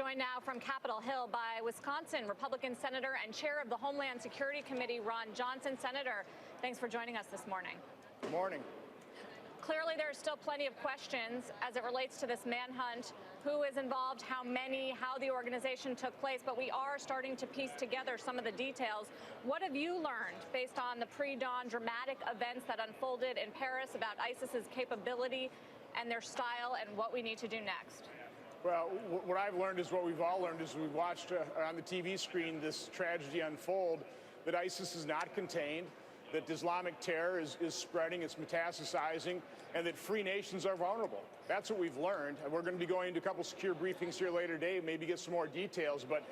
joined now from Capitol Hill by Wisconsin Republican Senator and Chair of the Homeland Security Committee, Ron Johnson. Senator, thanks for joining us this morning. Good morning. Clearly, there are still plenty of questions as it relates to this manhunt. Who is involved, how many, how the organization took place, but we are starting to piece together some of the details. What have you learned based on the pre-dawn dramatic events that unfolded in Paris about ISIS's capability and their style and what we need to do next? Well, what I've learned is what we've all learned as we've watched on the TV screen this tragedy unfold, that ISIS is not contained, that Islamic terror is spreading, it's metastasizing, and that free nations are vulnerable. That's what we've learned. And we're going to be going to a couple secure briefings here later today, maybe get some more details. But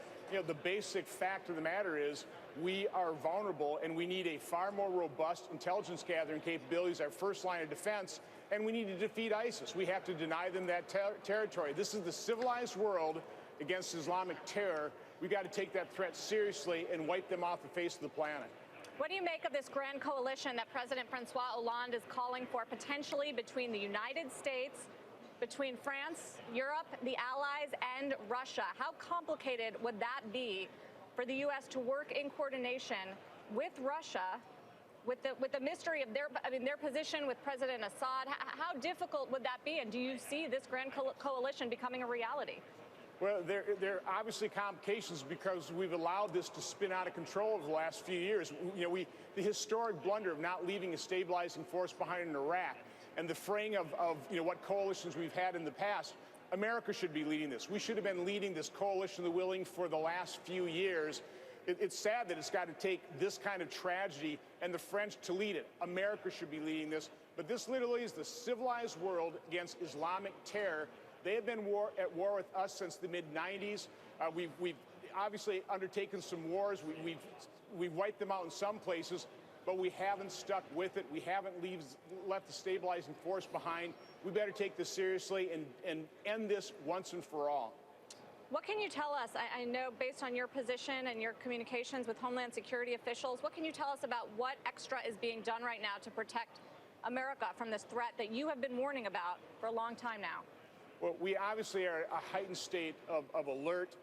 the basic fact of the matter is we are vulnerable, and we need a far more robust intelligence gathering capabilities, our first line of defense, and we need to defeat ISIS. We have to deny them that territory. This is the civilized world against Islamic terror. We've got to take that threat seriously and wipe them off the face of the planet. What do you make of this grand coalition that President Francois Hollande is calling for, potentially between the United States, between France, Europe, the Allies, and Russia? How complicated would that be for the U.S. to work in coordination with Russia, with the mystery of their position with President Assad? How difficult would that be? And do you see this grand coalition becoming a reality? Well, there are obviously complications because we've allowed this to spin out of control over the last few years. The historic blunder of not leaving a stabilizing force behind in Iraq and the fraying of what coalitions we've had in the past. America should be leading this. We should have been leading this coalition of the willing for the last few years. It's sad that it's got to take this kind of tragedy and the French to lead it. America should be leading this. But this literally is the civilized world against Islamic terror. They have been at war with us since the mid-'90s. We've obviously undertaken some wars. We've wiped them out in some places, but we haven't stuck with it. We haven't left the stabilizing force behind. We better take this seriously and end this once and for all. What can you tell us? I know based on your position and your communications with Homeland Security officials, what can you tell us about what extra is being done right now to protect America from this threat that you have been warning about for a long time now? Well, we obviously are a heightened state of alert.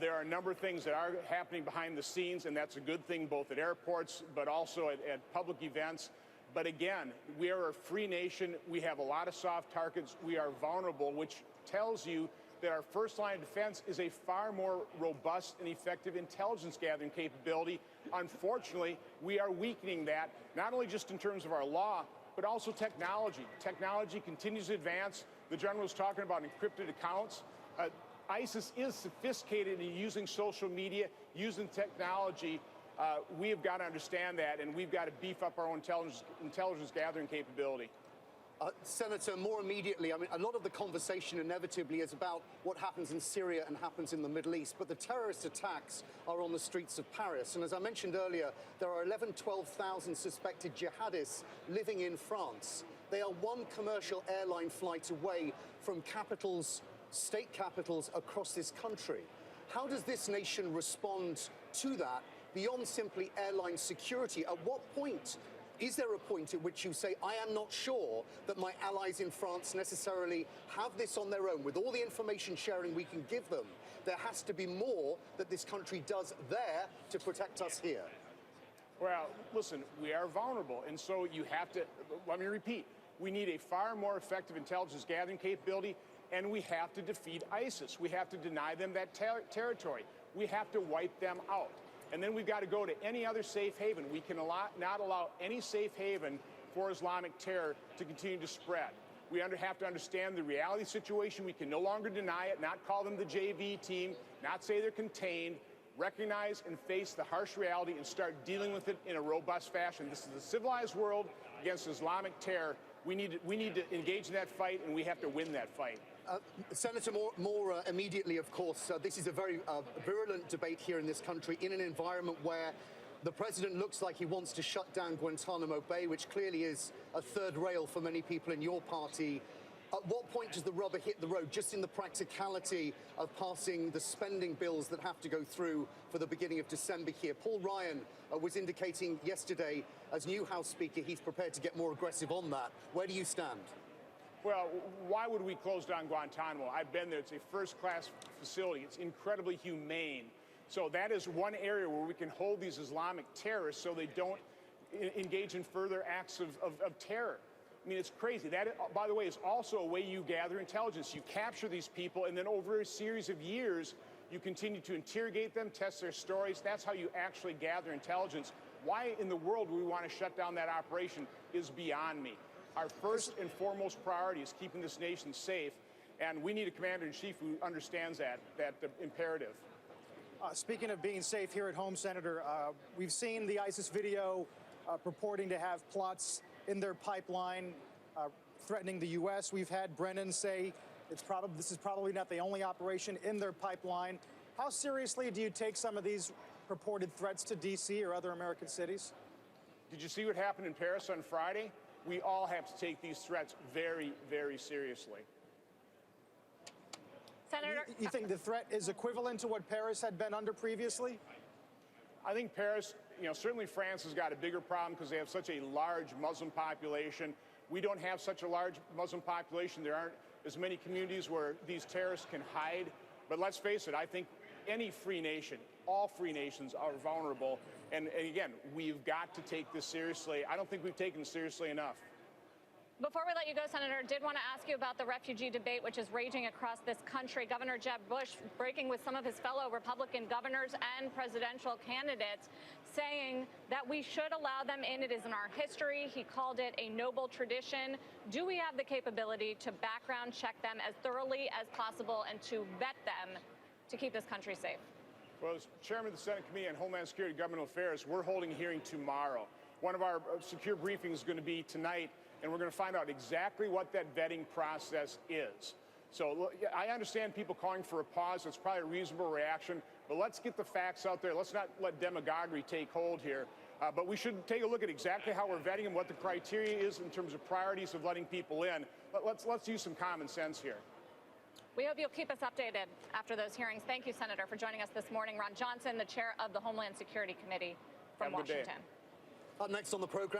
There are a number of things that are happening behind the scenes, and that's a good thing both at airports but also at public events. But again, we are a free nation. We have a lot of soft targets. We are vulnerable, which tells you that our first line of defense is a far more robust and effective intelligence gathering capability. Unfortunately, we are weakening that, not only just in terms of our law, but also technology. Technology continues to advance. The general was talking about encrypted accounts. ISIS is sophisticated in using social media, using technology. We have got to understand that, and we've got to beef up our own intelligence gathering capability. Senator, more immediately, I mean, a lot of the conversation inevitably is about what happens in Syria and happens in the Middle East, but the terrorist attacks are on the streets of Paris. And as I mentioned earlier, there are 12,000 suspected jihadists living in France. They are one commercial airline flight away from capitals, state capitals across this country. How does this nation respond to that beyond simply airline security? At what point is there a point at which you say, I am not sure that my allies in France necessarily have this on their own? With all the information sharing we can give them, there has to be more that this country does there to protect us here. Well, listen, we are vulnerable, and so you have to, let me repeat, we need a far more effective intelligence gathering capability, and we have to defeat ISIS. We have to deny them that territory. We have to wipe them out. And then we've got to go to any other safe haven. We can not allow any safe haven for Islamic terror to continue to spread. We have to understand the reality situation. We can no longer deny it, not call them the JV team, not say they're contained, recognize and face the harsh reality and start dealing with it in a robust fashion. This is the civilized world against Islamic terror. We need to engage in that fight, and we have to win that fight. Senator, more immediately, of course, this is a very virulent debate here in this country in an environment where the president looks like he wants to shut down Guantanamo Bay, which clearly is a third rail for many people in your party. At what point does the rubber hit the road, just in the practicality of passing the spending bills that have to go through for the beginning of December here? Paul Ryan was indicating yesterday, as new House Speaker, he's prepared to get more aggressive on that. Where do you stand? Well, why would we close down Guantanamo? I've been there. It's a first-class facility. It's incredibly humane. So that is one area where we can hold these Islamic terrorists so they don't engage in further acts of terror. I mean, it's crazy. That, by the way, is also a way you gather intelligence. You capture these people, and then over a series of years, you continue to interrogate them, test their stories. That's how you actually gather intelligence. Why in the world we want to shut down that operation is beyond me. Our first and foremost priority is keeping this nation safe, and we need a commander-in-chief who understands that imperative. Speaking of being safe here at home, Senator, we've seen the ISIS video purporting to have plots in their pipeline threatening the U.S. We've had Brennan say this is probably not the only operation in their pipeline. How seriously do you take some of these purported threats to D.C. or other American cities? Did you see what happened in Paris on Friday? We all have to take these threats very, very seriously. Senator, you think the threat is equivalent to what Paris had been under previously? I think Paris, certainly France has got a bigger problem because they have such a large Muslim population. We don't have such a large Muslim population. There aren't as many communities where these terrorists can hide. But let's face it, I think any free nation, all free nations are vulnerable. And again, we've got to take this seriously. I don't think we've taken it seriously enough. before we let you go, Senator, did want to ask you about the refugee debate, which is raging across this country. Governor Jeb Bush breaking with some of his fellow Republican governors and presidential candidates, saying that we should allow them in. It is in our history. He called it a noble tradition. Do we have the capability to background check them as thoroughly as possible and to vet them to keep this country safe? Well, as chairman of the Senate Committee on Homeland Security and Governmental Affairs, we're holding a hearing tomorrow. One of our secure briefings is going to be tonight, and we're going to find out exactly what that vetting process is. So I understand people calling for a pause. It's probably a reasonable reaction, but let's get the facts out there. Let's not let demagoguery take hold here. But we should take a look at exactly how we're vetting them, what the criteria is in terms of priorities of letting people in. But let's use some common sense here. We hope you'll keep us updated after those hearings. Thank you, Senator, for joining us this morning. Ron Johnson, the chair of the Homeland Security Committee from Washington. Up next on the program.